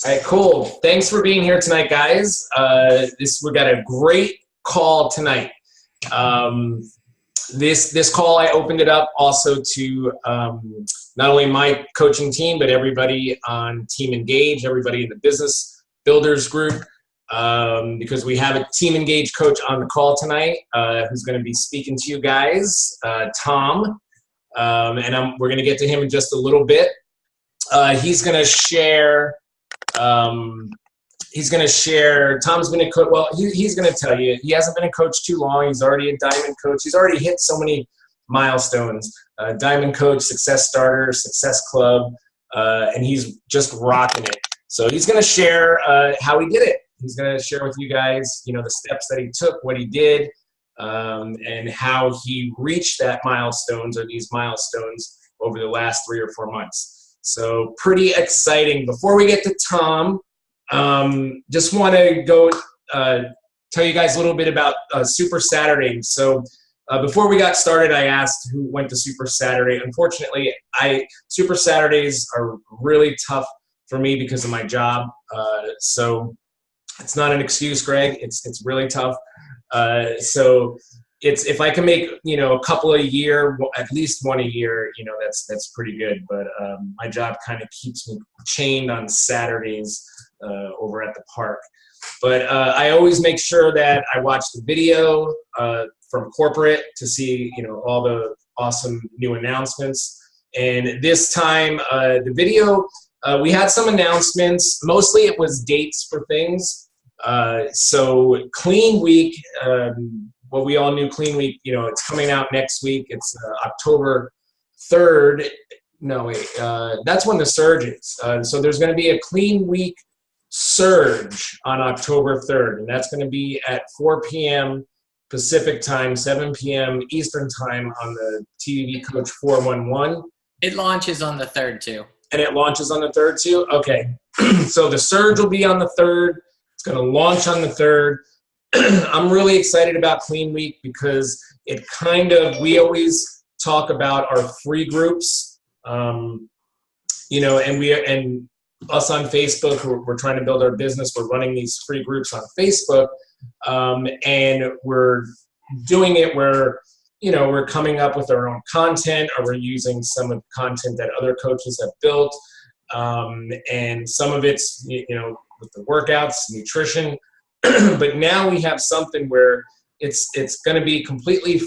All right, cool. Thanks for being here tonight, guys. We got a great call tonight. This call, I opened it up also to not only my coaching team, but everybody on Team Engage, everybody in the Business Builders group, because we have a Team Engage coach on the call tonight who's going to be speaking to you guys, Tom, and we're going to get to him in just a little bit. He's going to share. Tom's been a coach. Well, he's going to tell you, he hasn't been a coach too long. He's already a diamond coach. He's already hit so many milestones. Diamond coach, success starter, success club, and he's just rocking it. So he's going to share how he did it. He's going to share with you guys, the steps that he took, what he did, and how he reached these milestones over the last 3 or 4 months. So pretty exciting. Before we get to Tom, just want to go tell you guys a little bit about Super Saturday. So before we got started, I asked who went to Super Saturday. Unfortunately, Super Saturdays are really tough for me because of my job. So it's not an excuse, Greg. It's really tough. So if I can make a couple a year, at least one a year, that's pretty good. But my job kind of keeps me chained on Saturdays over at the park. But I always make sure that I watch the video from corporate to see all the awesome new announcements. And this time the video, we had some announcements. Mostly it was dates for things. So Clean Week. Well, we all knew Clean Week, it's coming out next week. It's October 3rd. No, wait, that's when the surge is. So there's going to be a Clean Week surge on October 3rd, and that's going to be at 4 p.m. Pacific time, 7 p.m. Eastern time on the TV Coach 411. It launches on the 3rd, too. And it launches on the 3rd, too? Okay. So the surge will be on the 3rd. It's going to launch on the 3rd. I'm really excited about Clean Week because we always talk about our free groups, and us on Facebook, we're trying to build our business. We're running these free groups on Facebook, and we're doing it where, we're coming up with our own content, or we're using some of the content that other coaches have built, and some of it's, with the workouts, nutrition. But now we have something where it's going to be completely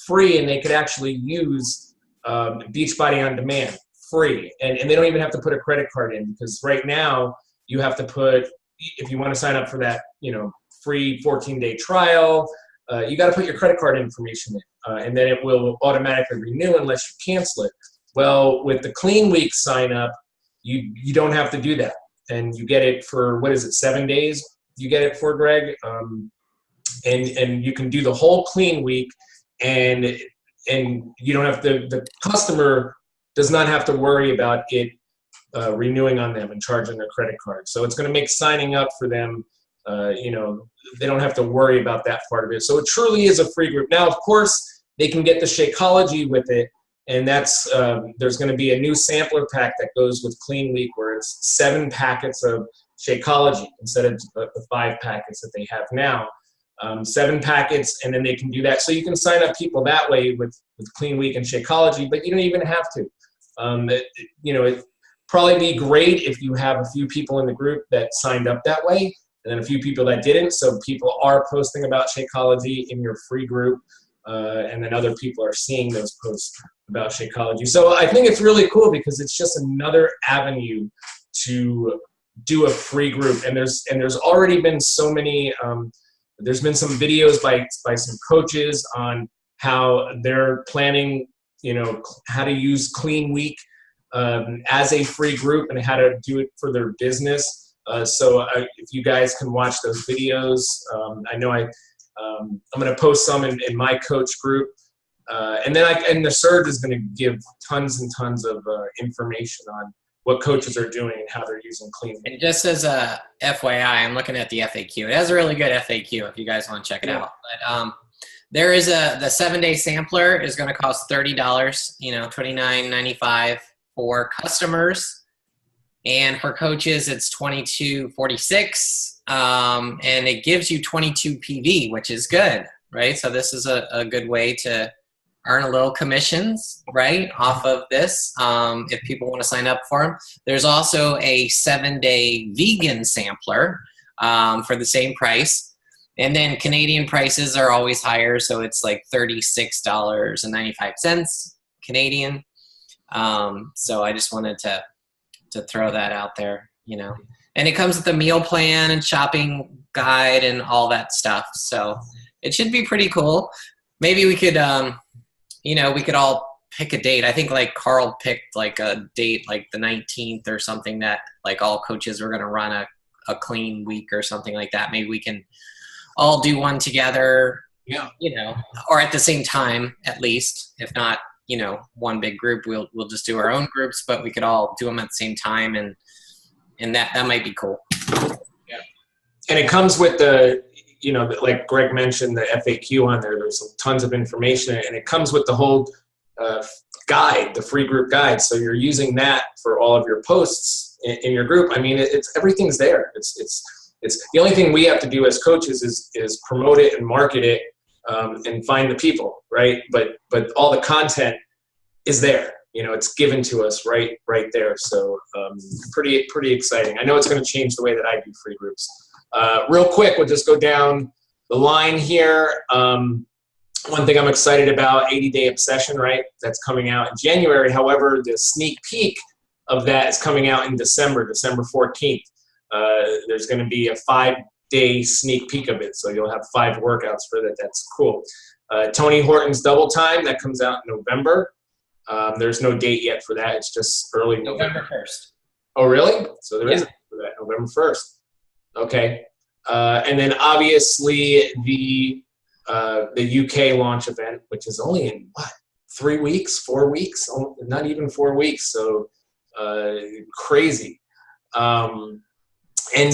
free, and they could actually use Beachbody On Demand free, and they don't even have to put a credit card in, because right now you have to put, if you want to sign up for that free 14-day trial, you got to put your credit card information in, and then it will automatically renew unless you cancel it. Well, with the Clean Week sign up, you don't have to do that, and you get it for, 7 days? You get it for, Greg, and you can do the whole Clean Week, and you don't have to. The customer does not have to worry about it renewing on them and charging their credit card. So it's going to make signing up for them. They don't have to worry about that part of it. So it truly is a free group. Now, of course, they can get the Shakeology with it, and that's there's going to be a new sampler pack that goes with Clean Week, where it's 7 packets of Shakeology instead of the 5 packets that they have now. 7 packets, and then they can do that. So you can sign up people that way with Clean Week and Shakeology, but you don't even have to. It'd probably be great if you have a few people in the group that signed up that way, and then a few people that didn't. So people are posting about Shakeology in your free group, and then other people are seeing those posts about Shakeology. So I think it's really cool because it's just another avenue to do a free group, and there's already been so many. There's been some videos by some coaches on how they're planning, how to use Clean Week as a free group and how to do it for their business. So if you guys can watch those videos, I know I'm going to post some in my coach group, and then the surge is going to give tons and tons of information on what coaches are doing and how they're using Clean Week. And just as a FYI, I'm looking at the FAQ. It has a really good FAQ if you guys want to check it out. But there is the 7-day sampler is going to cost $30, $29.95 for customers. And for coaches, it's $22.46, and it gives you 22 PV, which is good, right? So this is a good way to earn a little commissions, right, off of this, if people want to sign up for them. There's also a 7-day vegan sampler for the same price. And then Canadian prices are always higher, so it's like $36.95 Canadian. So I just wanted to throw that out there, you know. And it comes with a meal plan and shopping guide and all that stuff. So it should be pretty cool. Maybe we could, you know, we could all pick a date. I think like Carl picked like a date like the 19th or something, that like all coaches were going to run a clean week or something like that. Maybe we can all do one together, Yeah. you know, or at the same time at least. If not, you know, one big group, we'll just do our own groups, but we could all do them at the same time, and that might be cool. Yeah. And it comes with the, you know, like Greg mentioned, the FAQ on there. There's tons of information, and it comes with the whole guide, the free group guide. So you're using that for all of your posts in your group. I mean, it's everything's there. It's the only thing we have to do as coaches is promote it and market it, and find the people, right? But all the content is there. You know, it's given to us right there. So pretty exciting. I know it's going to change the way that I do free groups. Real quick, we'll just go down the line here. One thing I'm excited about, 80-Day Obsession, right? That's coming out in January. However, the sneak peek of that is coming out in December 14th. There's going to be a 5-day sneak peek of it, so you'll have 5 workouts for that. That's cool. Tony Horton's Double Time, that comes out in November. There's no date yet for that. It's just early November 1st. Oh, really? So there is for that, November 1st. Okay. And then obviously the UK launch event, which is only in what, 3 weeks, 4 weeks? Oh, not even 4 weeks. So crazy. And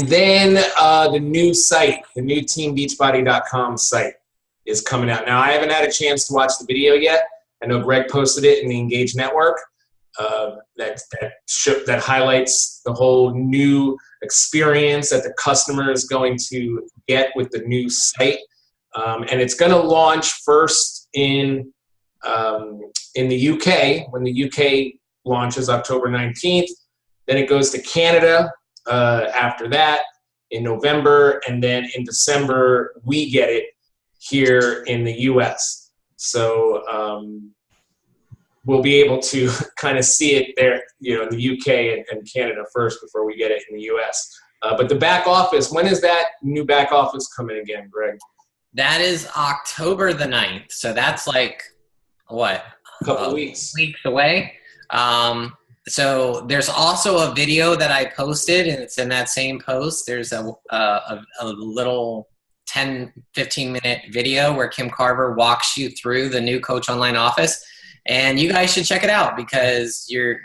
then the new site, the new teambeachbody.com site is coming out. Now, I haven't had a chance to watch the video yet. I know Greg posted it in the Engage Network. That highlights the whole new experience that the customer is going to get with the new site. And it's going to launch first in the UK, when the UK launches October 19th. Then it goes to Canada after that in November. And then in December, we get it here in the US. So we'll be able to kind of see it there, you know, in the UK and Canada first before we get it in the US. But the back office, when is that new back office coming again, Greg? That is October the 9th. So that's like, what? A couple weeks away. So there's also a video that I posted, and it's in that same post. There's a little 10, 15-minute video where Kim Carver walks you through the new Coach Online office. And you guys should check it out, because you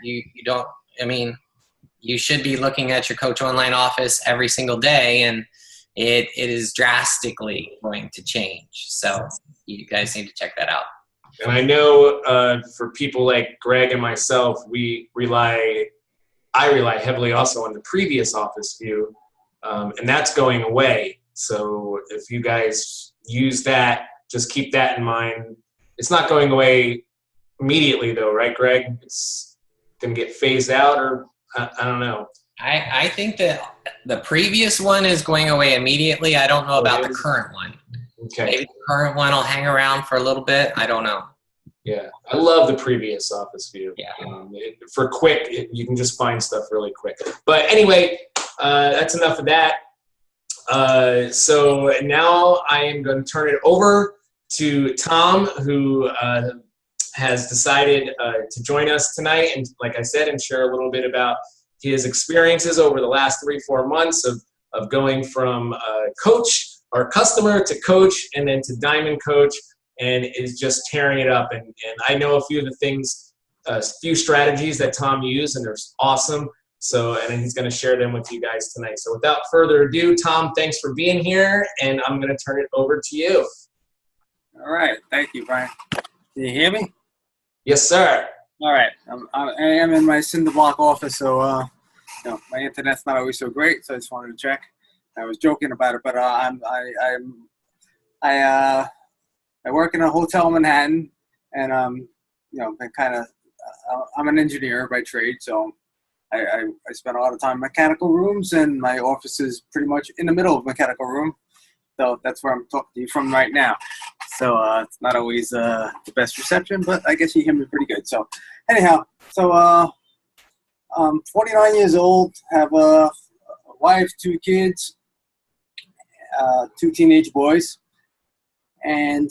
should be looking at your Coach Online office every single day, and it is drastically going to change. So you guys need to check that out. And I know for people like Greg and myself, I rely heavily also on the previous office view, and that's going away. So if you guys use that, just keep that in mind. It's not going away immediately though, right, Greg? It's going to get phased out, or I don't know. I think that the previous one is going away immediately. I don't know about the current one. Okay. Maybe the current one will hang around for a little bit. I don't know. Yeah, I love the previous office view. Yeah. For quick, you can just find stuff really quick. But anyway, that's enough of that. So now I am going to turn it over to Tom, who has decided to join us tonight, and like I said, and share a little bit about his experiences over the last 3-4 months of going from coach or customer to coach, and then to diamond coach, and is just tearing it up. And I know a few of the things, a few strategies that Tom used, and they're awesome. So, and he's going to share them with you guys tonight. So without further ado, Tom, thanks for being here, and I'm going to turn it over to you. All right. Thank you, Brian. Can you hear me? Yes, sir. All right. I am in my cinder block office, so my internet's not always so great, so I just wanted to check. I was joking about it, but I work in a hotel in Manhattan, and I'm an engineer by trade, so I spend a lot of time in mechanical rooms, and my office is pretty much in the middle of mechanical room. So that's where I'm talking to you from right now. So it's not always the best reception, but I guess you hear me pretty good. So anyhow, I'm 49 years old, have a wife, 2 kids, 2 teenage boys, and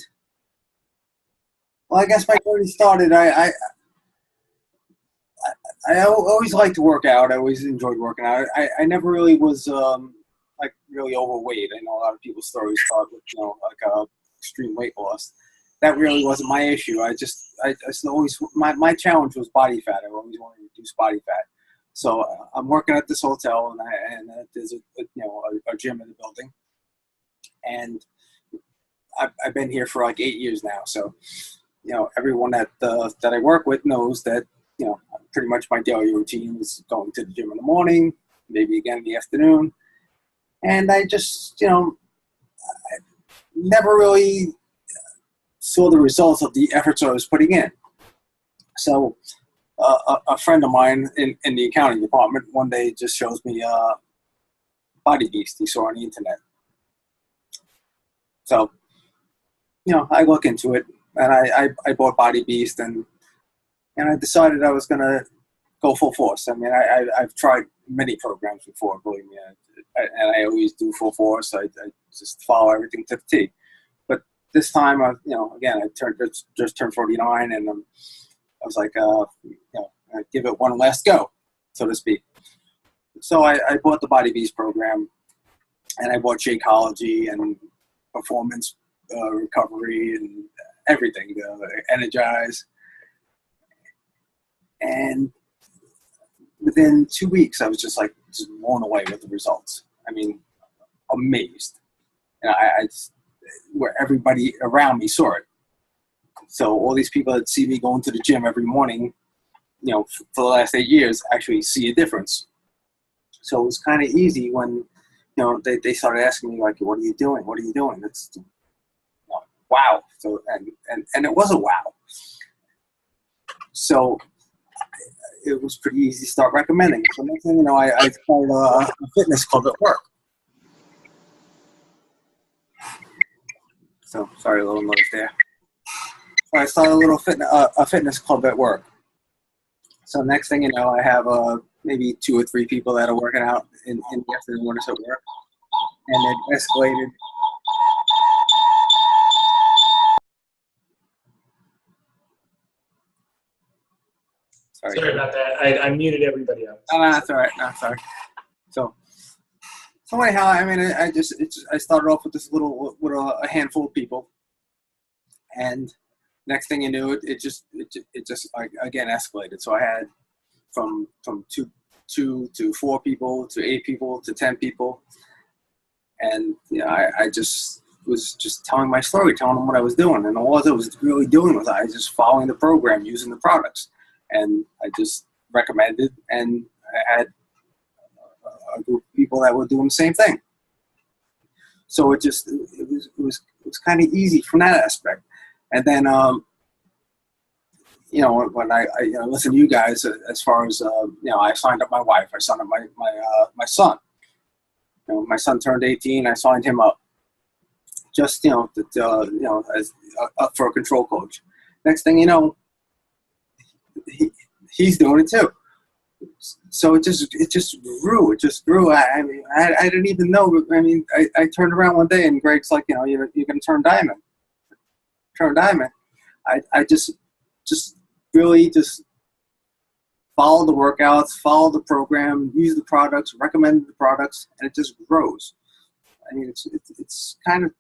well, I guess my journey started. I always liked to work out. I always enjoyed working out. I never really was really overweight. I know a lot of people's stories start with extreme weight loss. That really wasn't my issue. I always my challenge was body fat. I always wanted to reduce body fat. So I'm working at this hotel, and there's a gym in the building, and I've been here for like 8 years now. So everyone that I work with knows that pretty much my daily routine is going to the gym in the morning, maybe again in the afternoon. And I just, I never really saw the results of the efforts I was putting in. So a friend of mine in the accounting department one day just shows me Body Beast he saw on the internet. So, I look into it, and I bought Body Beast, and I decided I was going to go full force. I mean, I've tried many programs before, believe me, and I always do full force. I just follow everything to the T. But this time, I just turned 49, and I was like, I'd give it one last go, so to speak. So I bought the Body Beast program, and I bought Shakeology and Performance Recovery and everything, Energize. And within 2 weeks, I was just blown away with the results. I mean, amazed. And where everybody around me saw it. So all these people that see me going to the gym every morning, for the last 8 years, actually see a difference. So it was kind of easy when, they started asking me, what are you doing? What are you doing? It's wow. So and it was a wow. So it was pretty easy to start recommending. So next thing you know, I started a fitness club at work. So sorry, a little noise there. So I started a fitness club at work. So next thing you know, I have maybe 2 or 3 people that are working out in the afternoon when it's at work, and it escalated. Sorry about that. I muted everybody else. No, that's all right. No, sorry. So anyhow, I mean, I started off with a handful of people, and next thing you knew, it just again escalated. So I had from 2 to 4 people to 8 people to 10 people, and I just was just telling my story, telling them what I was doing, and all I was really doing was I was just following the program, using the products. And I just recommended, and I had a group of people that were doing the same thing. So it was kind of easy from that aspect. And then, when I listen to you guys, as far as I signed up my wife, I signed up my son. My son turned 18. I signed him up, just as up for a control coach. Next thing you know, he's doing it too. So it just grew. It just grew. I mean, I didn't even know. I mean, I turned around one day and Greg's like, you're going to turn diamond. Turn diamond. I just really just follow the workouts, follow the program, use the products, recommend the products, and it just grows. I mean, it's kind of,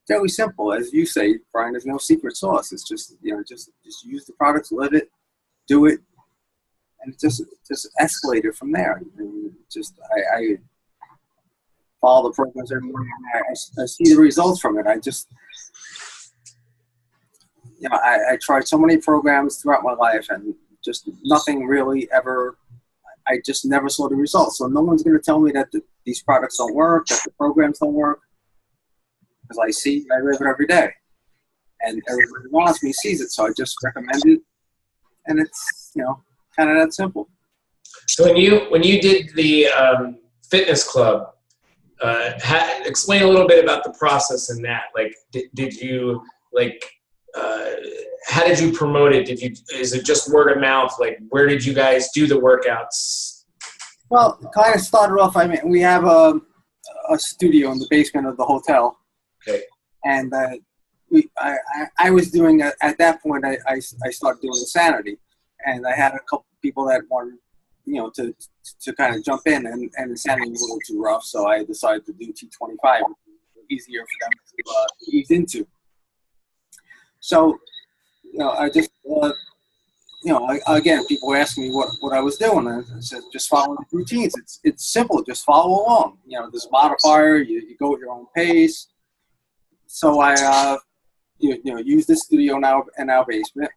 fairly simple, as you say, Brian. There's no secret sauce. It's just just use the products, live it, do it, and it just escalated from there. And I follow the programs every morning. I see the results from it. I tried so many programs throughout my life, and just nothing really ever. I just never saw the results. So no one's going to tell me that these products don't work, that the programs don't work, because I live it every day. And everybody wants me, sees it, so I just recommend it. And it's, kind of that simple. So when you did the fitness club, explain a little bit about the process in that. Like, did you how did you promote it? Is it just word of mouth? Like, where did you guys do the workouts? Well, it kind of started off. I mean, we have a studio in the basement of the hotel. Okay. And I was doing at that point. I started doing Insanity, and I had a couple people that wanted, to kind of jump in, and Insanity was a little too rough, so I decided to do T25, easier for them to ease into. So, I just, again, people were asking me what I was doing, and I said, just follow the routines. It's simple, just follow along. There's a modifier, you go at your own pace. So I, use this studio now in our basement,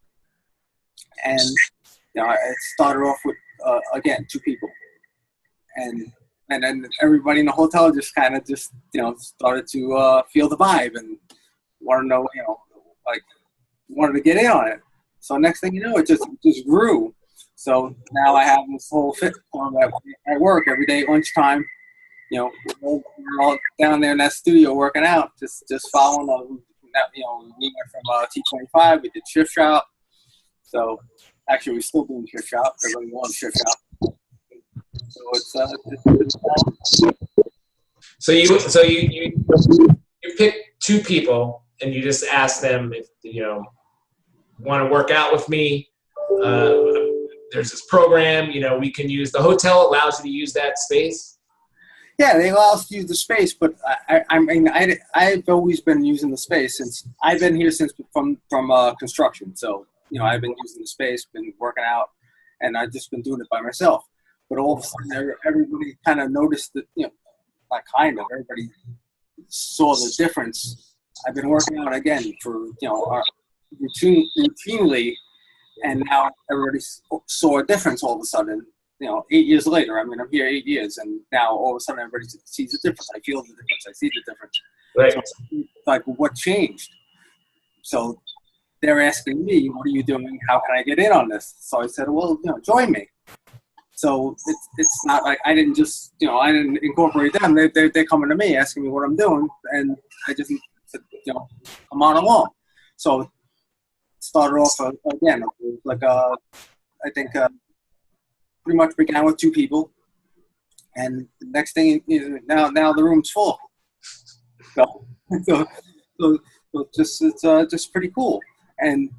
and it started off with again 2 people, and then everybody in the hotel just kind of started to feel the vibe and want to know, wanted to get in on it. So next thing you know, it just grew. So now I have this whole fit club at work every day at lunchtime. We're all down there in that studio working out, just following. We went from T25, we did shift shop. So actually, we're still doing shift shop. Everybody loves shift shop. So it's So you pick 2 people and you just ask them if want to work out with me. There's this program. We can use the hotel allows you to use that space. Yeah, they allow us to use the space, but I've always been using the space since I've been here from construction. So I've been using the space, been working out, and I've just been doing it by myself. But all of a sudden, everybody kind of noticed that everybody saw the difference. I've been working out again for routinely, and now everybody saw a difference all of a sudden. 8 years later, I'm here 8 years, and now all of a sudden everybody sees the difference. I feel the difference. I see the difference. Right. So, what changed? So they're asking me, what are you doing? How can I get in on this? So I said, well, join me. So it's not like I didn't just, I didn't incorporate them. They're coming to me asking me what I'm doing, and I just said, come on along. So it started off again, I think pretty much began with 2 people, and the next thing now the room's full. So it's just pretty cool, and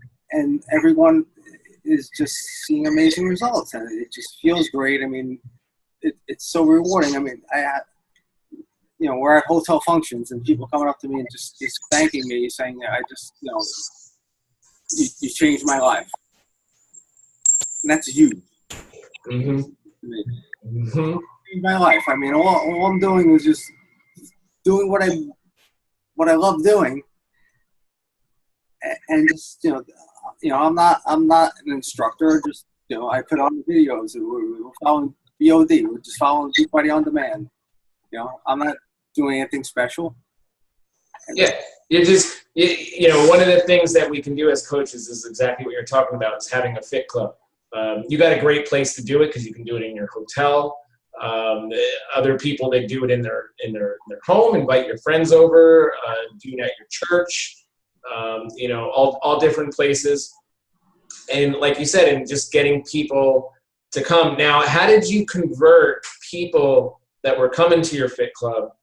everyone is just seeing amazing results, and it just feels great. I mean, it's so rewarding. I mean, we're at hotel functions, and people coming up to me and just thanking me, saying, I just, you changed my life, and that's huge. Mm-hmm. Mm-hmm. My life. I mean, all I'm doing is just doing what I love doing, and just I'm not an instructor. Just I put on the videos. We're following BOD. We're just following Beachbody on Demand. I'm not doing anything special. Yeah, one of the things that we can do as coaches is exactly what you're talking about, is having a fit club. You got a great place to do it because you can do it in your hotel. Other people, they do it in their home, invite your friends over, do it at your church, all different places. And like you said, and just getting people to come. Now, how did you convert people that were coming to your fit club?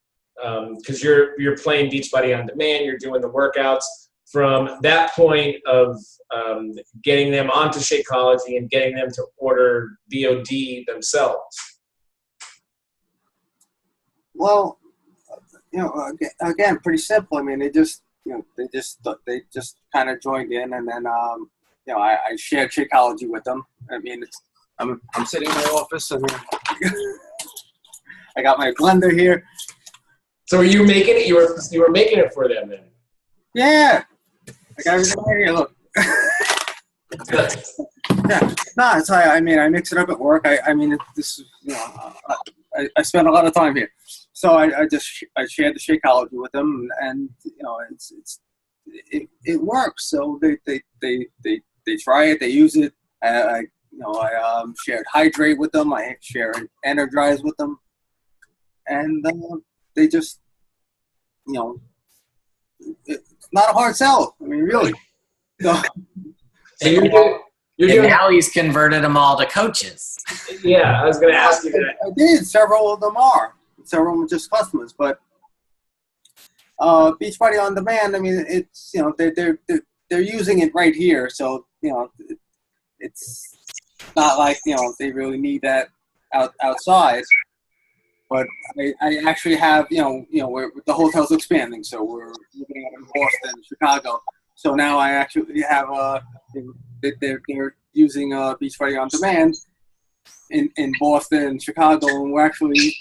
Because you're playing Beachbody on Demand, you're doing the workouts. From that point of getting them onto Shakeology and getting them to order BOD themselves? Well, again, pretty simple. I mean, they just kind of joined in, and then I shared Shakeology with them. I mean, I'm sitting in my office, and I got my blender here. So were you making it? You were making it for them then? Yeah. I got everything right here, look. Yeah, no, it's I mean, I mix it up at work. I mean, this, I spend a lot of time here, so I shared the Shakeology with them, and it works. So they try it, they use it. I shared Hydrate with them. I shared Energize with them, and they just, it's not a hard sell. I mean, really. So And now he's converted them all to coaches. Yeah, I was going to ask you that. I did. Several of them are. Several of them are just customers, but Beachbody On Demand. I mean, it's they're using it right here, so it's not like they really need that outside. But I actually have where the hotel's expanding, so we're looking at in Boston, Chicago. So now I actually have they're using Beachbody On Demand in Boston, Chicago, and we're actually,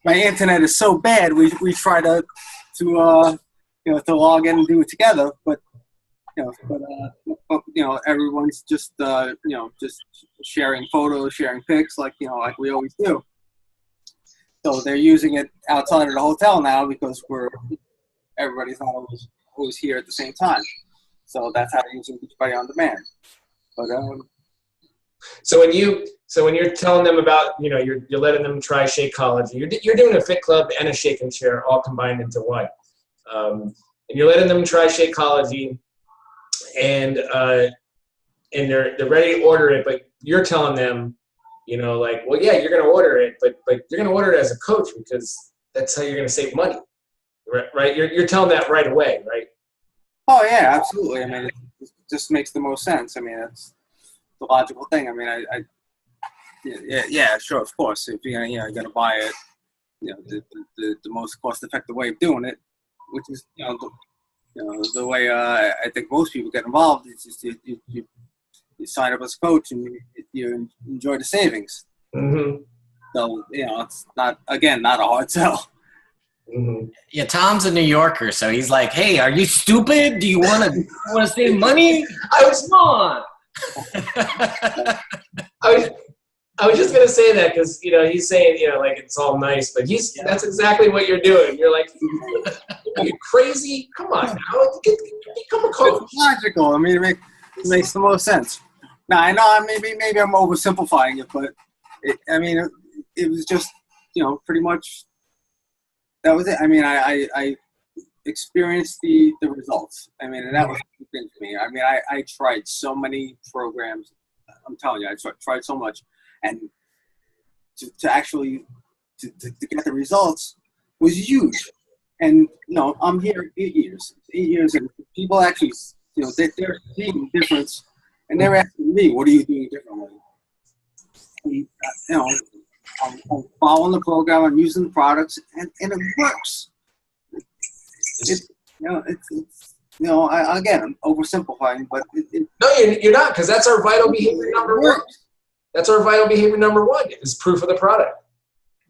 my internet is so bad we try to log in and do it together, but everyone's just just sharing photos, sharing pics like we always do. So they're using it outside of the hotel now because everybody's not always here at the same time. So that's how they're using Beachbody On Demand. But so when you're telling them about you're letting them try Shakeology, you're doing a Fit Club and a Shake and Share all combined into one, and you're letting them try Shakeology, and they're ready to order it, but you're telling them well, yeah, you're going to order it, but you're going to order it as a coach because that's how you're going to save money, right? You're telling that right away, right? Oh yeah, absolutely. I mean, it just makes the most sense. I mean, it's the logical thing. I mean, yeah, sure, of course. If you're going to buy it, the most cost-effective way of doing it, which is the way I think most people get involved, is just you sign up as a coach and you enjoy the savings. Mm-hmm. So it's not a hard sell. Mm-hmm. Yeah, Tom's a New Yorker, so he's like, "Hey, are you stupid? Do you want to save money? Come on." I was just gonna say that because he's saying like it's all nice, but that's exactly what you're doing. You're like, are you crazy? Come on now, become a coach. It's logical. I mean, it makes the most sense. Now I know maybe I'm oversimplifying it, but it was just pretty much that was it. I mean, I experienced the results. I mean, and that was the thing for me. I mean, I tried so many programs. I'm telling you, I tried so much, and to actually to get the results was huge. And I'm here 8 years, and people actually they're seeing the difference, and they're asking me, "What are you doing differently?" And, I'm following the program, I'm using the products, and it works. It's again, I'm oversimplifying, but no, you're not, because that's our vital behavior number one. That's our vital behavior number one is proof of the product.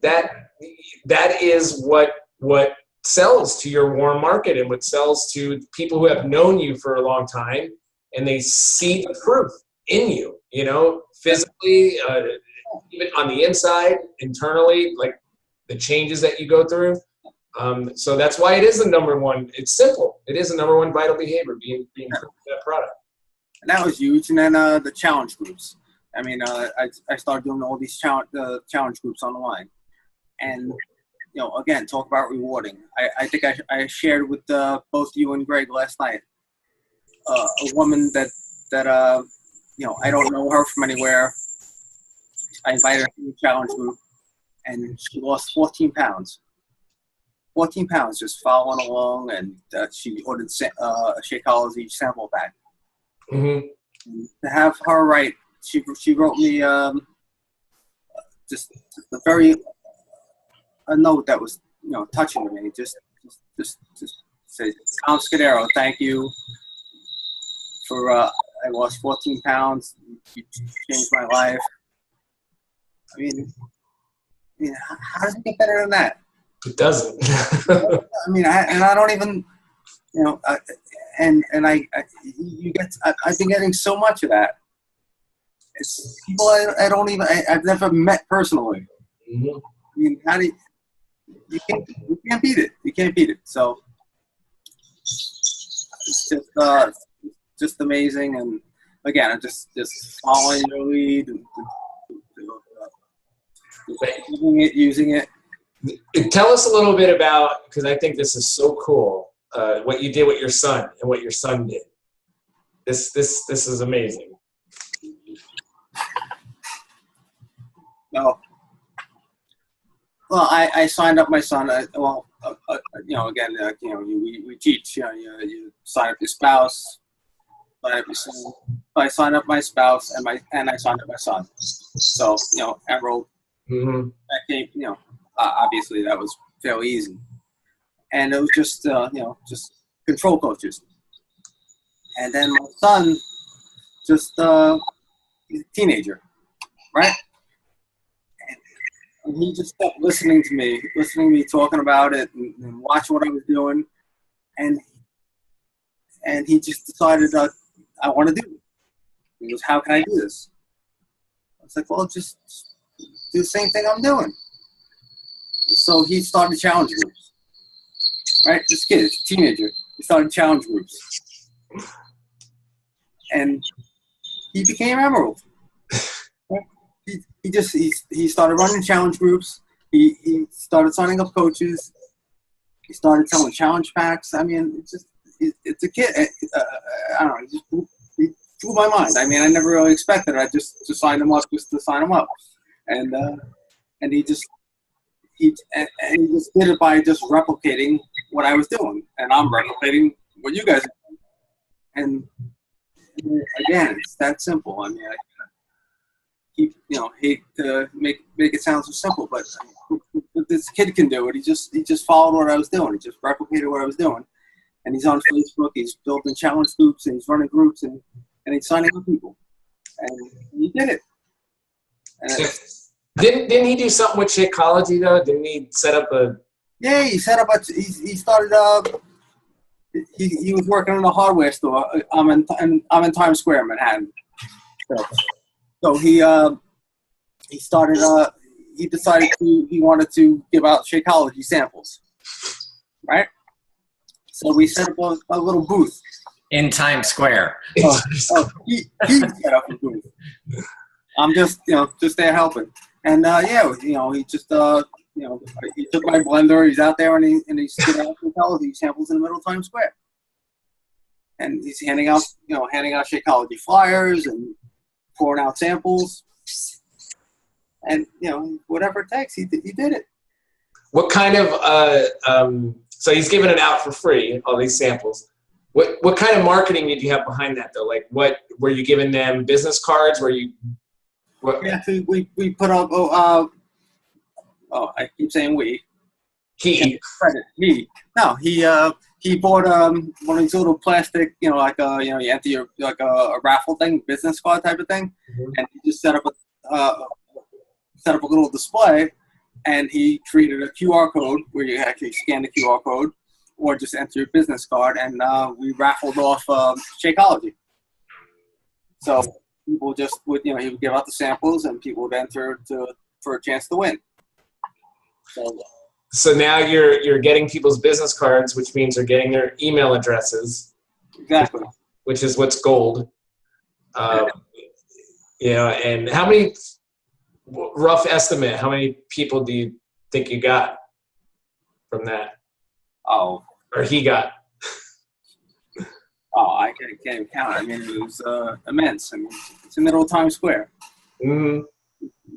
That is what sells to your warm market and what sells to people who have known you for a long time, and they see the proof in you, physically, even on the inside, internally, like the changes that you go through. So that's why it is the number one. It's simple. It is the number one vital behavior, being proof of that product. And that was huge. And then the challenge groups. I mean, I started doing all these challenge groups online. And, again, talk about rewarding. I think I shared with both you and Greg last night a woman that I don't know her from anywhere. I invited her to the challenge group, and she lost 14 pounds. 14 pounds just following along, and she ordered a Shakeology sample pack. Mm-hmm. To have her write, she wrote me just a note that was touching to me. Just say, "Tom Scudero, thank you for I lost 14 pounds. You changed my life." I mean, how does it get better than that? It doesn't. I mean, I don't even, I've been getting so much of that. It's people I've never met personally. Mm-hmm. I mean, how do you can't beat it. You can't beat it. So it's just amazing. And again, I'm just following your lead and using it. Tell us a little bit about, because I think this is so cool, what you did with your son and what your son did. This is amazing. Well, I signed up my son. We teach. You sign up your spouse. Sign up your son. I signed up my spouse and I signed up my son. So Emerald. Mm-hmm. That came. Obviously that was fairly easy, and it was just just control coaches. And then my son, just he's a teenager, right? And he just kept listening to me talking about it and watching what I was doing. And he just decided that I want to do it. He goes, how can I do this? I was like, well, just do the same thing I'm doing. So he started challenge groups, right? This kid, this teenager, he started challenge groups. And he became Emerald. He started running challenge groups. He started signing up coaches. He started selling challenge packs. I mean, it's a kid. I don't know. He blew my mind. I mean, I never really expected it. I just to sign him up just to sign him up, and he just did it by just replicating what I was doing, and I'm replicating what you guys are doing. And again, it's that simple. I mean, hate to make it sound so simple, but this kid can do it. He just followed what I was doing. He just replicated what I was doing, and he's on Facebook. He's building challenge groups and he's running groups and he's signing up people, and he did it. And didn't he do something with Shakeology though? Didn't he set up a? Yeah, he set up he started. He was working in a hardware store. I'm in Times Square, Manhattan. So he started. He decided he wanted to give out Shakeology samples, right? So we set up a little booth in Times Square. He set up a booth. I'm just there helping, and he just he took my blender. He's out there and he's giving out Shakeology samples in the middle of Times Square, and he's handing out Shakeology flyers and pouring out samples, and whatever it takes, he did it. What kind of so he's giving it out for free, all these samples. What kind of marketing did you have behind that though? Like, what were you giving them? Business cards? Were you? Yeah, we put up. I keep saying we. He. No, he bought one of these little plastic, you enter your a raffle thing, business card type of thing, and he just set up a little display, and he created a QR code where you actually scan the QR code, or just enter your business card, and we raffled off Shakeology. So people just would, he would give out the samples, and people would enter for a chance to win. So now you're getting people's business cards, which means they're getting their email addresses. Exactly. Which is what's gold. And how many, rough estimate, how many people do you think you got from that? Oh. Or he got? I can't even count. I mean, it was immense. I mean, it's in the middle of Times Square. Mm-hmm.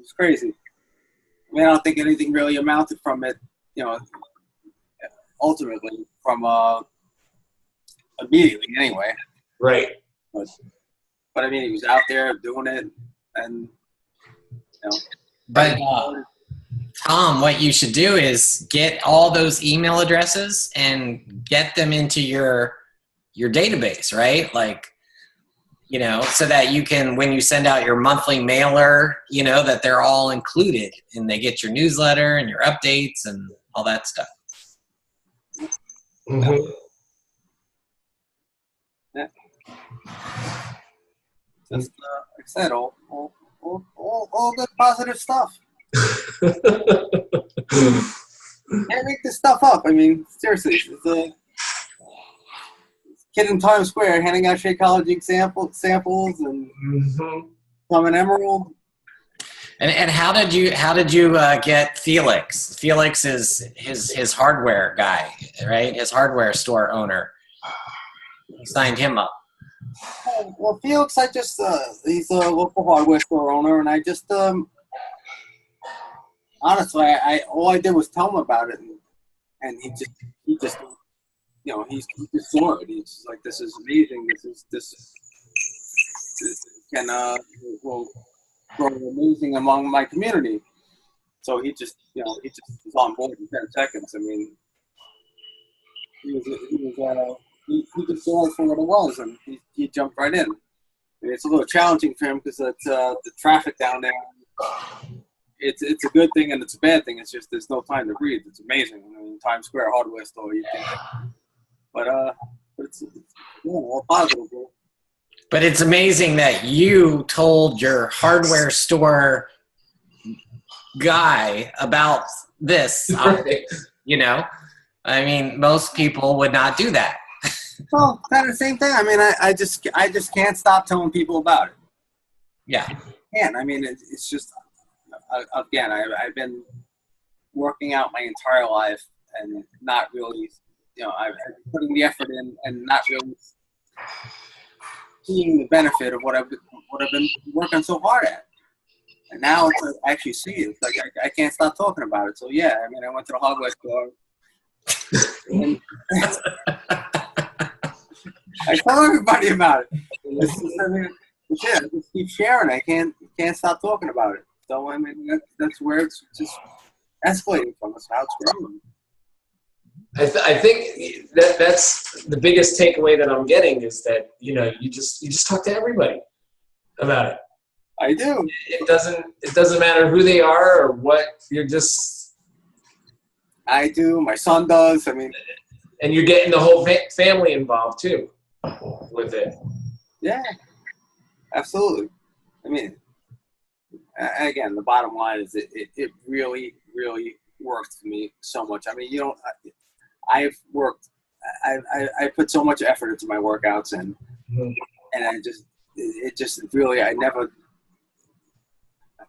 It's crazy. I mean, I don't think anything really amounted from it, ultimately from immediately anyway. Right. But I mean, he was out there doing it, and But Tom, what you should do is get all those email addresses and get them into your database, right? Like, so that you can, when you send out your monthly mailer, that they're all included and they get your newsletter and your updates and all that stuff. Mm-hmm. Just like I said, all good positive stuff. Can't make this stuff up. I mean, seriously, it's a kid in Times Square handing out Shakeology samples and some an Emerald. And how did you get Felix? Felix is his hardware guy, right? His hardware store owner. You signed him up. Well, Felix, he's a local hardware store owner, and I just honestly, all I did was tell him about it, and he just he just saw it. He's just like, this is amazing. This can will grow amazing among my community. So he just was on board in 10 seconds. I mean, he just saw it for what it was, and he jumped right in. I mean, it's a little challenging for him because it's the traffic down there. It's a good thing and it's a bad thing. It's just there's no time to breathe. It's amazing. I mean, Times Square hardware store, but it's all positive. Bro. But it's amazing that you told your hardware store guy about this. You know, I mean, most people would not do that. Well, kind of the same thing. I mean, I just can't stop telling people about it. Yeah. I mean, it's just, again, I've been working out my entire life and not really, I've been putting the effort in and not really seeing the benefit of what I've been working so hard at. And now it's like, I actually see it. It's like I can't stop talking about it. So yeah, I mean, I went to the hardware store. And I tell everybody about it. I just keep sharing. I can't stop talking about it. So I mean, that's where it's just escalating from. That's how it's growing. I think that's the biggest takeaway that I'm getting is that you just talk to everybody about it. I do. It doesn't matter who they are or what. You're just. I do. My son does. I mean, and you're getting the whole family involved too with it. Yeah, absolutely. I mean, again, the bottom line is it really, really worked for me so much. I mean, I put so much effort into my workouts and it just really, I never,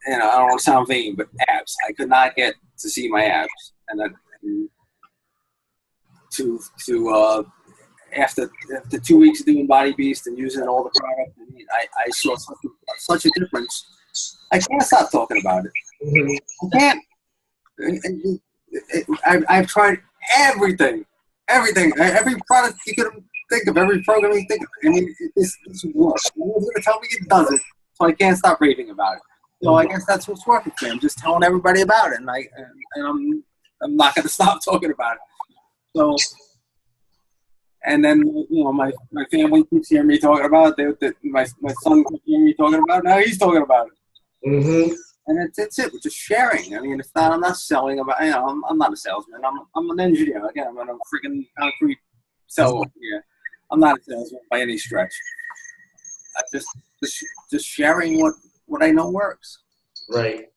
I don't want to sound vain, but abs. I could not get to see my abs, and after 2 weeks of doing Body Beast and using all the products, I mean, I saw such a difference. I can't stop talking about it. I can't. I've tried everything, every product you could think of, every program you think of. I mean, this works. No one's going to tell me it doesn't, so I can't stop raving about it. So I guess that's what's working for me. I'm just telling everybody about it, and I'm not going to stop talking about it. So, and then my family keeps hearing me talking about it. My son keeps hearing me talking about it. Now he's talking about it. Mm-hmm. And it's it. We're just sharing. I mean, I'm not selling about. I'm not a salesman. I'm an engineer. Again, I'm a freaking concrete seller here. I'm not a salesman by any stretch. I just sharing what I know works. Right.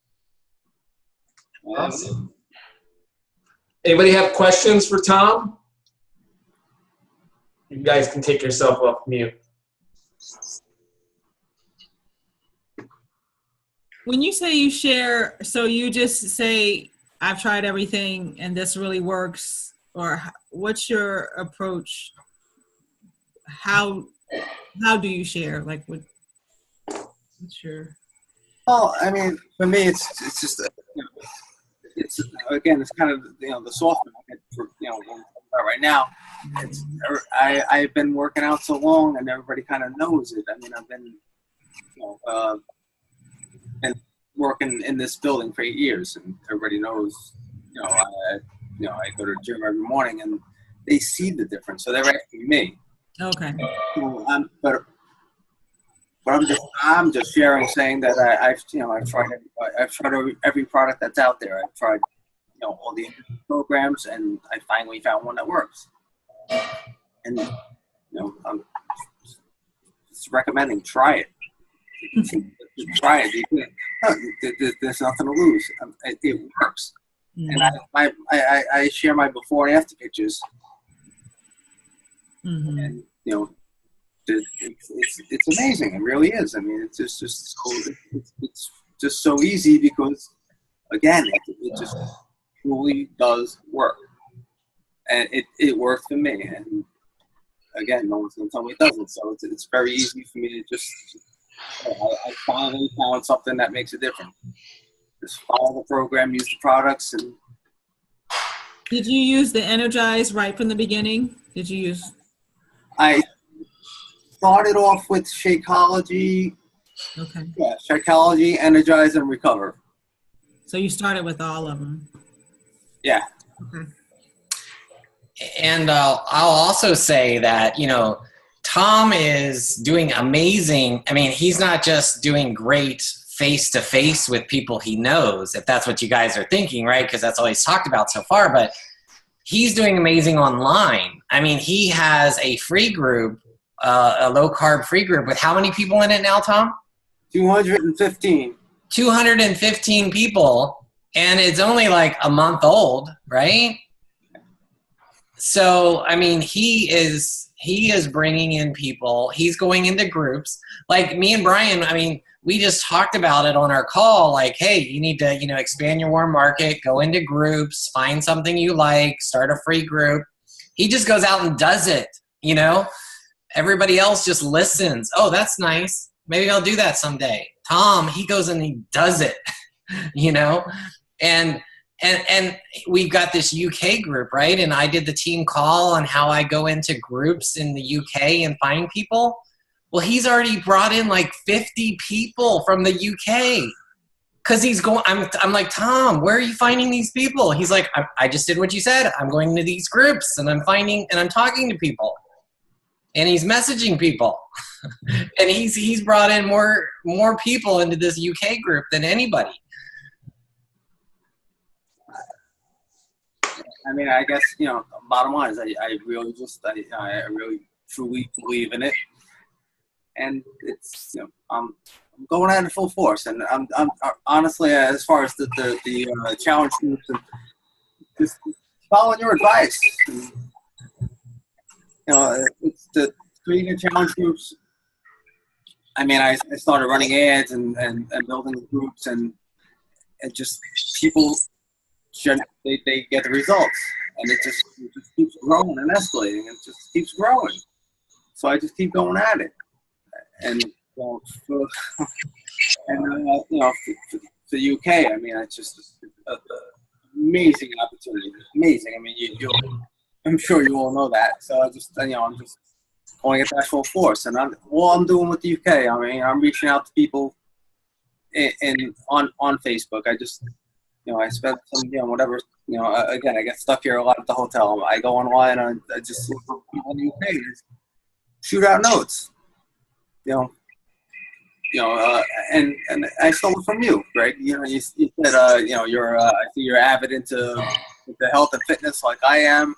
Awesome. Anybody have questions for Tom? You guys can take yourself off mute. When you say you share, so you just say, I've tried everything and this really works, or what's your approach? How do you share? Like, what's your... Well, I mean, for me, it's just, it's again, it's kind of, the soft market for, right now. I've been working out so long and everybody kind of knows it. I mean, I've been, been working in this building for 8 years, and everybody knows, I go to the gym every morning and they see the difference. So they're asking me. Okay. But I'm just sharing, saying that I've tried every product that's out there. I've tried, all the programs, and I finally found one that works. And just recommending try it. Try it. There's nothing to lose. It works. And I share my before and after pictures. And you know, it's amazing. It really is. I mean, it's just so easy because, again, it just truly does work, and it worked for me. And again, no one's gonna tell me it doesn't. So it's very easy for me to just. I finally found something that makes a difference. Just follow the program, use the products, and. Did you use the Energize right from the beginning? Did you use? I started off with Shakeology. Okay. Yeah, Shakeology, Energize, and Recover. So you started with all of them. Yeah. Okay. And I'll also say that, you know, Tom is doing amazing. I mean, he's not just doing great face-to-face with people he knows, if that's what you guys are thinking, right? Because that's all he's talked about so far. But he's doing amazing online. I mean, he has a free group, a low-carb free group with how many people in it now, Tom? 215. 215 people, and it's only like a month old, right? So, I mean, he is bringing in people. He's going into groups. Like me and Brian, I mean, we just talked about it on our call, like, hey, you need to, you know, expand your warm market, go into groups, find something you like, start a free group. He just goes out and does it, you know? Everybody else just listens. Oh, that's nice. Maybe I'll do that someday. Tom, he goes and he does it, you know? And we've got this UK group, right? And I did the team call on how I go into groups in the UK and find people. Well, he's already brought in like 50 people from the UK because he's going. I'm like, Tom, where are you finding these people? He's like, I just did what you said. I'm going to these groups and I'm finding and I'm talking to people, and he's messaging people, and he's brought in more people into this UK group than anybody. I mean, I guess, you know, bottom line is I really truly believe in it. And it's, you know, I'm going at it full force, and I'm honestly, as far as the challenge groups, and just following your advice. And, you know, it's the creating challenge groups. I mean, I started running ads and building groups, and just people, they get the results, and it just keeps growing and escalating, and just keeps growing. So I just keep going at it. And you know, for the UK, I mean, it's just an amazing opportunity. Amazing. I mean, I'm sure you all know that. So I'm just going at that full force. And I'm doing with the UK. I mean, I'm reaching out to people on Facebook. I just, you know, I spent some, you know, whatever, you know, again, I get stuck here a lot at the hotel. I go online and I just look for people in the UK, just shoot out notes. And I stole it from you, Greg. You know, you said, you know, I see you're avid into health and fitness like I am.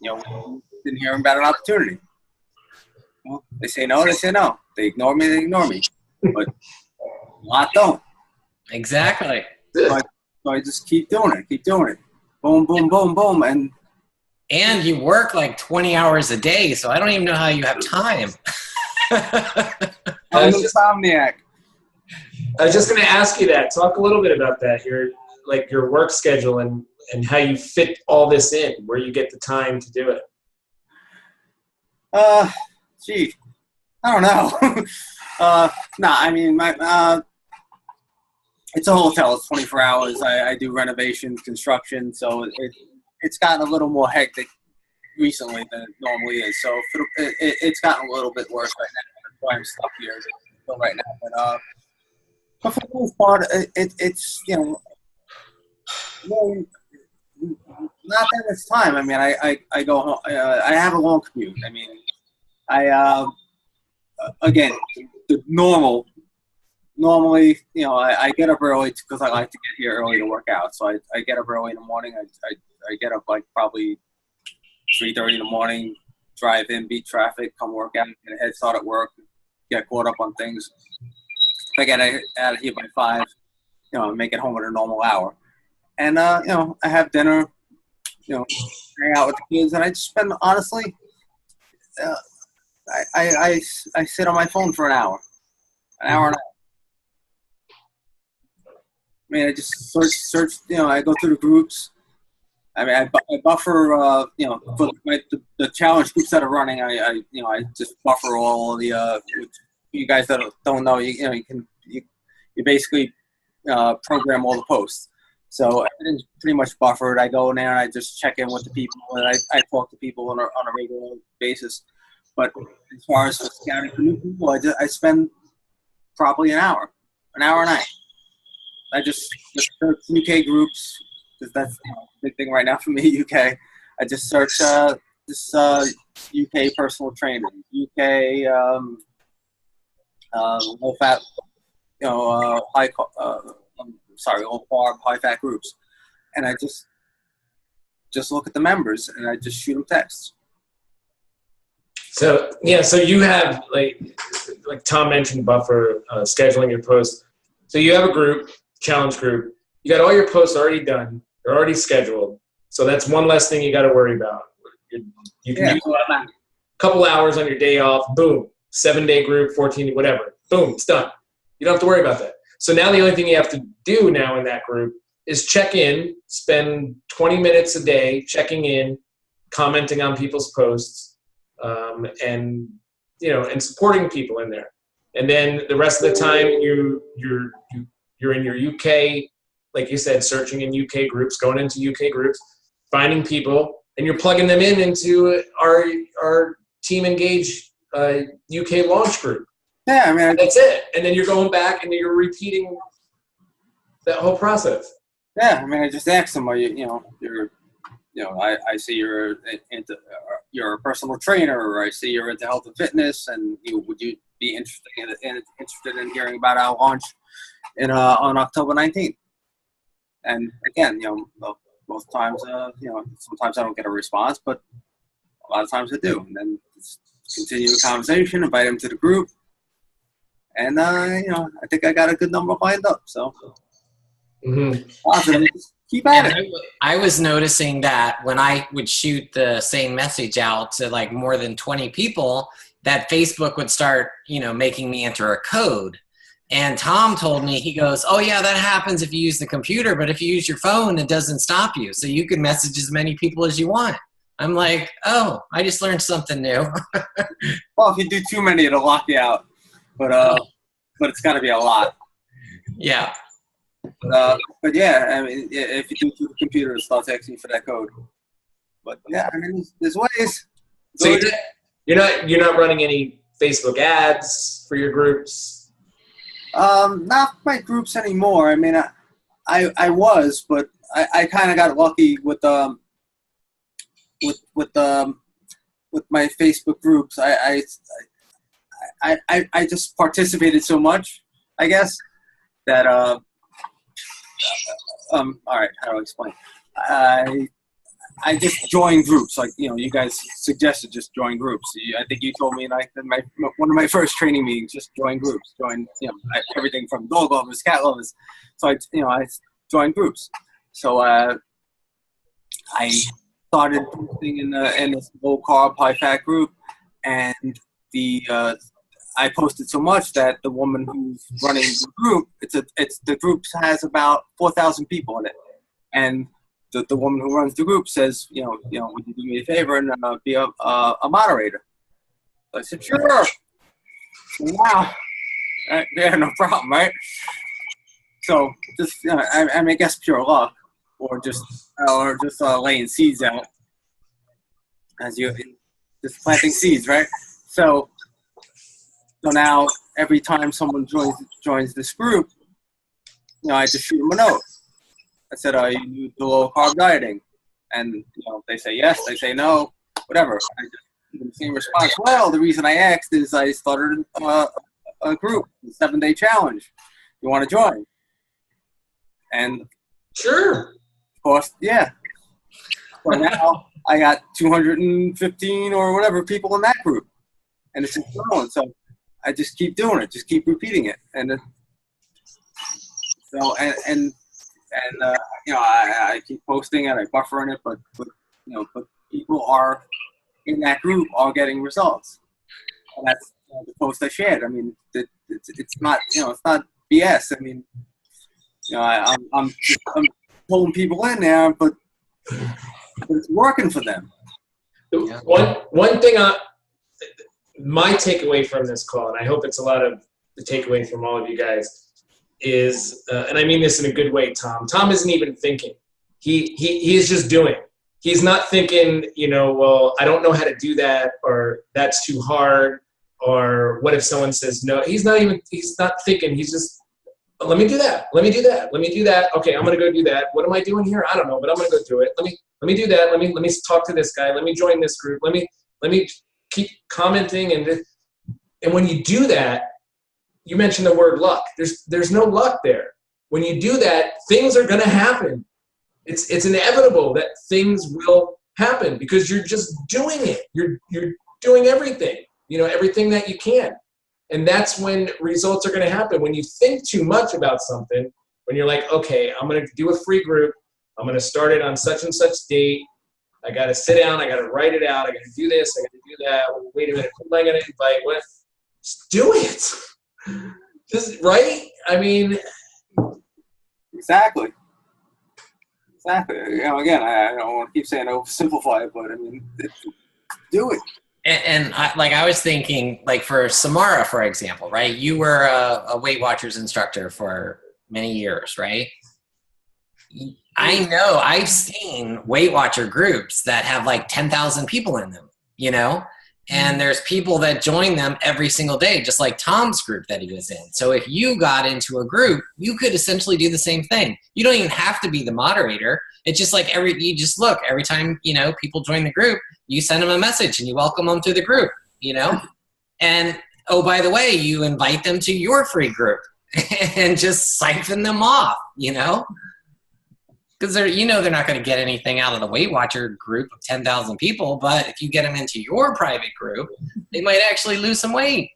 You know, didn't hear about an opportunity. You know, they say no, they say no. They ignore me, but a lot don't. Exactly. So I just keep doing it. Boom, boom, boom, boom, and you work like 20 hours a day, so I don't even know how you have time. I'm an insomniac. I was just going to ask you that. Talk a little bit about that. Your work schedule and how you fit all this in, where you get the time to do it. Gee, I don't know. I mean, it's a hotel. It's 24 hours. I do renovations, construction, so it's gotten a little more hectic recently than it normally is. So it's gotten a little bit worse right now. That's why I'm stuck here right now. But for the most part, it's, you know, not that much time. I mean, I go home. I have a long commute. I mean, again, the normally, you know, I get up early because I like to get here early to work out. So I get up early in the morning. I get up like probably 3:30 in the morning, drive in, beat traffic, come work out, get a head start at work, get caught up on things. If I get out of here by 5, make it home at a normal hour. And, I have dinner, hang out with the kids, and I just spend, honestly, I sit on my phone for an hour and a half. I mean, I just search, I go through the groups. I mean, I buffer, for the challenge groups that are running. I just buffer all the, you guys that don't know, you basically program all the posts. So everything's pretty much buffered. I go in there and I just check in with the people, and I talk to people on a regular basis. But as far as scouting for new people, I spend probably an hour a night. I just search UK groups, because that's the big thing right now for me, UK. I just search this UK personal trainer, UK low fat, low carb, high fat groups, and I just look at the members and I just shoot them texts. So you have like Tom mentioned, buffer scheduling your posts. So you have a group, challenge group. You got all your posts already done. They're already scheduled. So that's one less thing you got to worry about. You can use a couple hours on your day off. Boom, 7-day group, 14, whatever. Boom, it's done. You don't have to worry about that. So now the only thing you have to do now in that group is check in, spend 20 minutes a day checking in, commenting on people's posts, and supporting people in there. And then the rest of the time you're in your UK, like you said, searching in UK groups, going into UK groups, finding people, and you're plugging them into our Team Engage UK launch group. Yeah, I mean, that's it. And then you're going back and you're repeating that whole process. Yeah, I mean, I just asked them, I see you're a personal trainer, or I see you're into health and fitness, and would you be interested in hearing about our launch on October 19th? And again, most times, sometimes I don't get a response, but a lot of times I do. And then just continue the conversation, invite them to the group. And, I think I got a good number lined up. So, awesome. Keep at it. I was noticing that when I would shoot the same message out to like more than 20 people, that Facebook would start, making me enter a code. And Tom told me, he goes, oh yeah, that happens if you use the computer, but if you use your phone, it doesn't stop you. So you can message as many people as you want. I'm like, oh, I just learned something new. Well, if you do too many, it'll lock you out. But it's got to be a lot. Yeah. But yeah, I mean, if you do through the computer, it'll start texting you for that code. But yeah, I mean, there's ways. So you're not running any Facebook ads for your groups? Not my groups anymore. I mean, I was, but I kind of got lucky with my Facebook groups. I just participated so much, I guess, that all right, how do I explain? I just joined groups, like you guys suggested, just join groups. I think you told me in one of my first training meetings, just join groups, everything from dog lovers, cat lovers. So I joined groups. So I started posting in this low carb, high fat group, and I posted so much that the woman who's running the group, the group has about 4,000 people in it, and the woman who runs the group says, would you do me a favor and be a moderator? So I said, sure. Wow. Yeah, no problem, right? So just, I guess pure luck, or just laying seeds out, as you just planting seeds, right? So now every time someone joins this group, I just shoot them a note. I said, you do low carb dieting? And, they say yes, they say no, whatever. I just give them the same response. Well, the reason I asked is I started a group, a 7-day challenge. You want to join? And sure. Of course, yeah. But now I got 215 or whatever people in that group. And it's just growing. So I just keep doing it, just keep repeating it, and so I keep posting it, I buffer in it, but people are in that group are getting results, and that's the post I shared. I mean, it's not it's not BS. I mean, I'm pulling people in there, but it's working for them. One thing, my takeaway from this call, and I hope it's a lot of the takeaway from all of you guys, is, and I mean this in a good way, Tom. Tom isn't even thinking. He is just doing. He's not thinking, well, I don't know how to do that, or that's too hard, or what if someone says no. He's not thinking. He's just, let me do that. Let me do that. Let me do that. Okay, I'm going to go do that. What am I doing here? I don't know, but I'm going to go do it. Let me do that. Let me talk to this guy. Let me join this group. Let me keep commenting. And when you do that, you mentioned the word luck. There's no luck there. When you do that, things are going to happen. It's inevitable that things will happen because you're just doing it. You're doing everything, everything that you can. And that's when results are going to happen. When you think too much about something, when you're like, okay, I'm going to do a free group. I'm going to start it on such and such date. I got to sit down. I got to write it out. I got to do this. I got to do that. Wait a minute. Who am I going to invite? What? Just do it. Just, right? I mean. Exactly. Again, I don't want to keep saying oversimplify it, but I mean, do it. And I was thinking, like for Samara, for example, right? You were a Weight Watchers instructor for many years, right? I know I've seen Weight Watcher groups that have like 10,000 people in them, and there's people that join them every single day, just like Tom's group that he was in. So if you got into a group, you could essentially do the same thing. You don't even have to be the moderator. It's just like every time, people join the group, you send them a message and you welcome them to the group, and oh, by the way, you invite them to your free group and just siphon them off, because they're not going to get anything out of the Weight Watcher group of 10,000 people. But if you get them into your private group, they might actually lose some weight.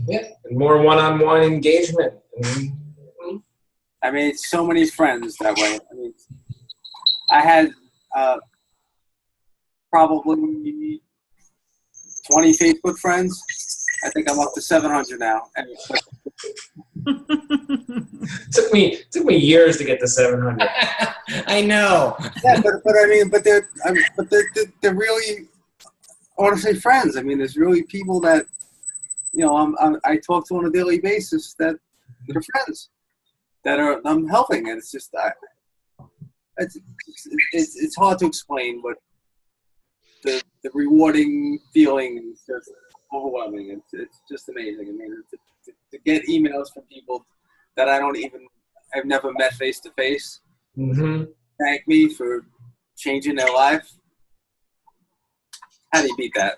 Yeah, and more one-on-one engagement. I made so many friends that way. I mean, I had probably 20 Facebook friends. I think I'm up to 700 now. Took me years to get to 700. I know. Yeah, but they're really, honestly, friends. I mean, there's really people that I talk to on a daily basis that are friends that I'm helping, and it's just it's hard to explain, but the rewarding feeling is just overwhelming. It's just amazing. I mean, to get emails from people that I've never met face to face, thank me for changing their life. How do you beat that?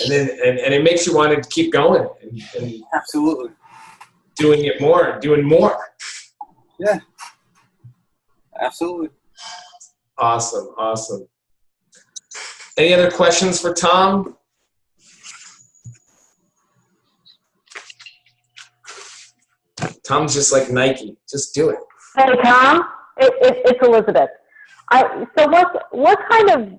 And then and it makes you want to keep going and absolutely doing more. Yeah, absolutely. Awesome. Any other questions for Tom? Tom's just like Nike. Just do it. Hey, Tom. It's Elizabeth. So what kind of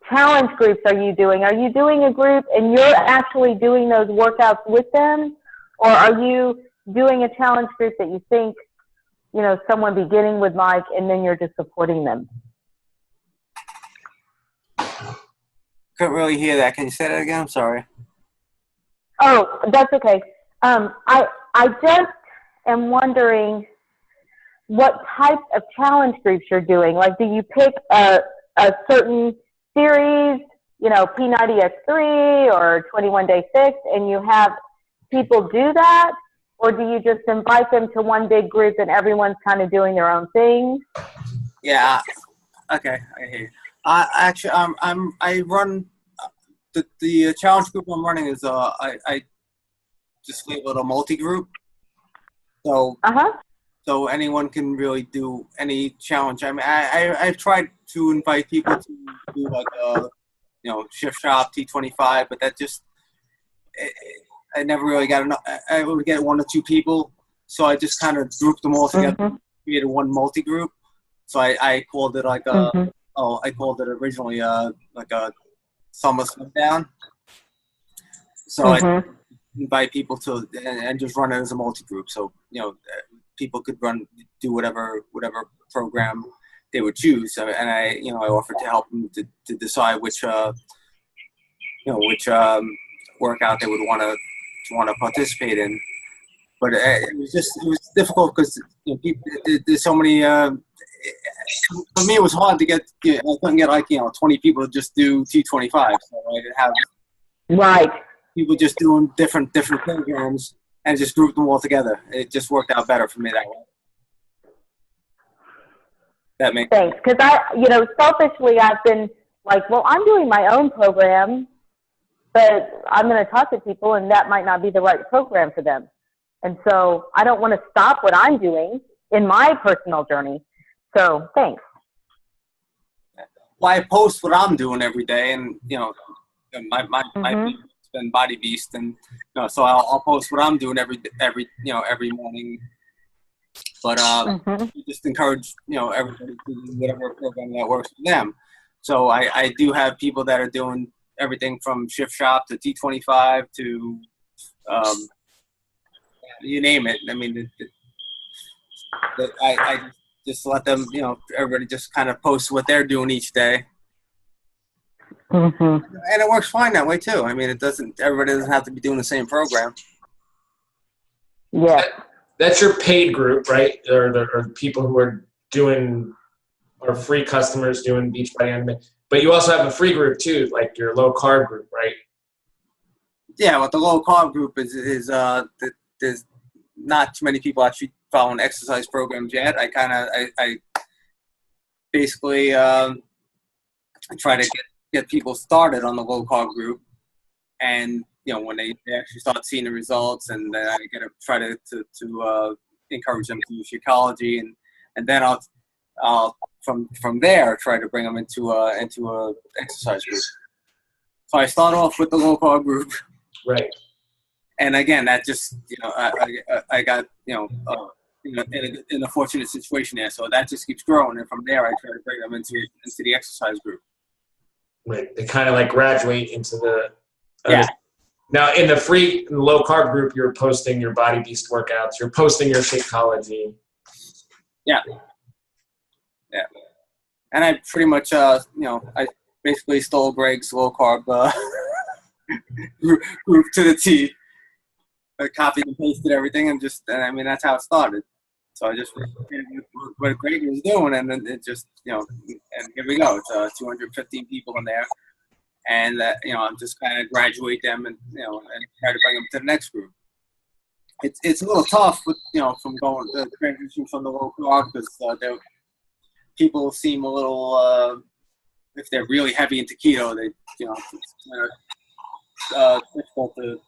challenge groups are you doing? Are you doing a group and you're actually doing those workouts with them? Or are you doing a challenge group that you think, someone beginning with Mike and then you're just supporting them? Couldn't really hear that. Can you say that again? I'm sorry. Oh, that's okay. I just am wondering what type of challenge groups you're doing. Like, do you pick a certain series, P90X3 or 21 Day Fix, and you have people do that? Or do you just invite them to one big group and everyone's kind of doing their own thing? Yeah. Okay. I hear you. Actually, I run the challenge group I'm running is I just label it a multi-group. So so anyone can really do any challenge. I mean, I've tried to invite people to do like shift shop T25, but that just I never really got enough. I would get 1 or 2 people, so I just kind of grouped them all together, created one multi-group. So I called it like a, I called it originally like a summer slip down. So I invite people to and just run it as a multi-group. So people could do whatever program they would choose. And I offered to help them to decide which workout they would want to participate in. But it was difficult because there's so many. For me, it was hard to get. I couldn't get 20 people to just do T25. So I didn't have people just doing different programs and just group them all together. It just worked out better for me that way. That makes sense. Thanks, because selfishly, I've been like, well, I'm doing my own program, but I'm going to talk to people, and that might not be the right program for them. And so I don't want to stop what I'm doing in my personal journey. So thanks. Well, I post what I'm doing every day, and my it's been Body Beast, and so I'll post what I'm doing every morning. But just encourage everybody to do whatever program that works for them. So I do have people that are doing everything from shift shop to T25 to you name it. I mean, I just let them, everybody just kind of post what they're doing each day. And it works fine that way too. I mean, everybody doesn't have to be doing the same program. Yeah. That's your paid group, right? Or people who are free customers doing Beachbody on Demand. But you also have a free group too, like your low carb group, right? Yeah, well, the low carb group is there's not too many people actually following exercise programs yet. I basically try to get people started on the low carb group, and when they actually start seeing the results, and then I try to encourage them to use Shakeology, and then I'll from there try to bring them into a exercise group. So I start off with the low carb group, right? And again, that just I got in a fortunate situation there, so that just keeps growing, and from there I try to bring them into the exercise group. Right, they kind of like graduate into the Now, in the free low carb group, you're posting your Body Beast workouts. You're posting your Shakeology. Yeah. And I pretty much, I basically stole Greg's low carb group to the T. I copied and pasted everything, and that's how it started. So I just what Greg was doing, and then it just, and here we go. It's 215 people in there. And I'm just kind of graduate them and try to bring them to the next group. It's a little tough with from going the transition from the low carb, because people seem a little if they're really heavy into keto, they it's difficult to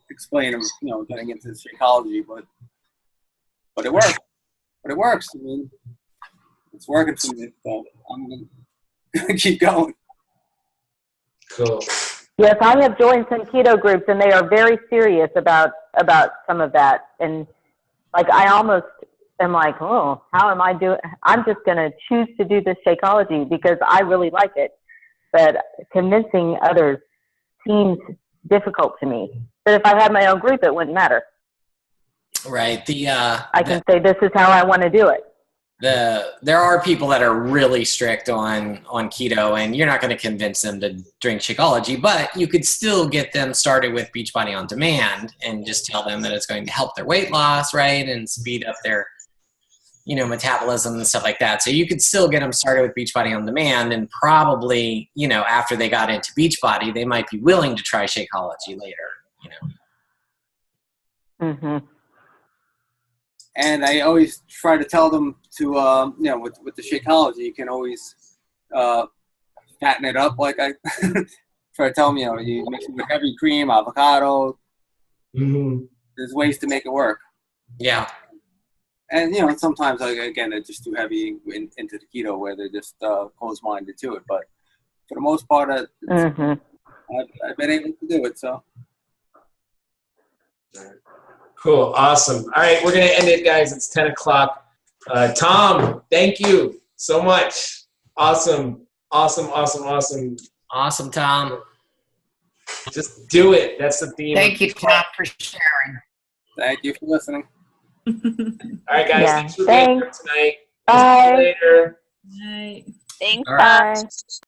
explain them getting into Shakeology, but it works. But it works. I mean, it's working for me, so I'm gonna keep going. Cool. Yes, I have joined some keto groups, and they are very serious about some of that. And like, I almost am like, oh, how am I doing? I'm just going to choose to do this Shakeology because I really like it. But convincing others seems difficult to me. But if I had my own group, it wouldn't matter. Right. I can say this is how I want to do it. There are people that are really strict on keto, and you're not going to convince them to drink Shakeology, but you could still get them started with Beachbody on Demand and just tell them that it's going to help their weight loss, right, and speed up their metabolism and stuff like that. So you could still get them started with Beachbody on Demand, and probably after they got into Beachbody, they might be willing to try Shakeology later. Mm-hmm. And I always try to tell them to, with the Shakeology, you can always fatten it up. Like I try to tell them, you mix it with heavy cream, avocado. Mm-hmm. There's ways to make it work. Yeah. And, sometimes, again, they're just too heavy into the keto where they're just closed-minded to it. But for the most part, I've been able to do it, so. Cool. Awesome. All right, we're gonna end it, guys. It's 10 o'clock. Tom, thank you so much. Awesome. Awesome. Awesome, Tom. Just do it. That's the theme. Thank you, Tom, for sharing. Thank you for listening. All right, guys. Yeah. Thanks for being here Thanks. tonight. Bye. See you later. Right. Thanks. All right. Bye.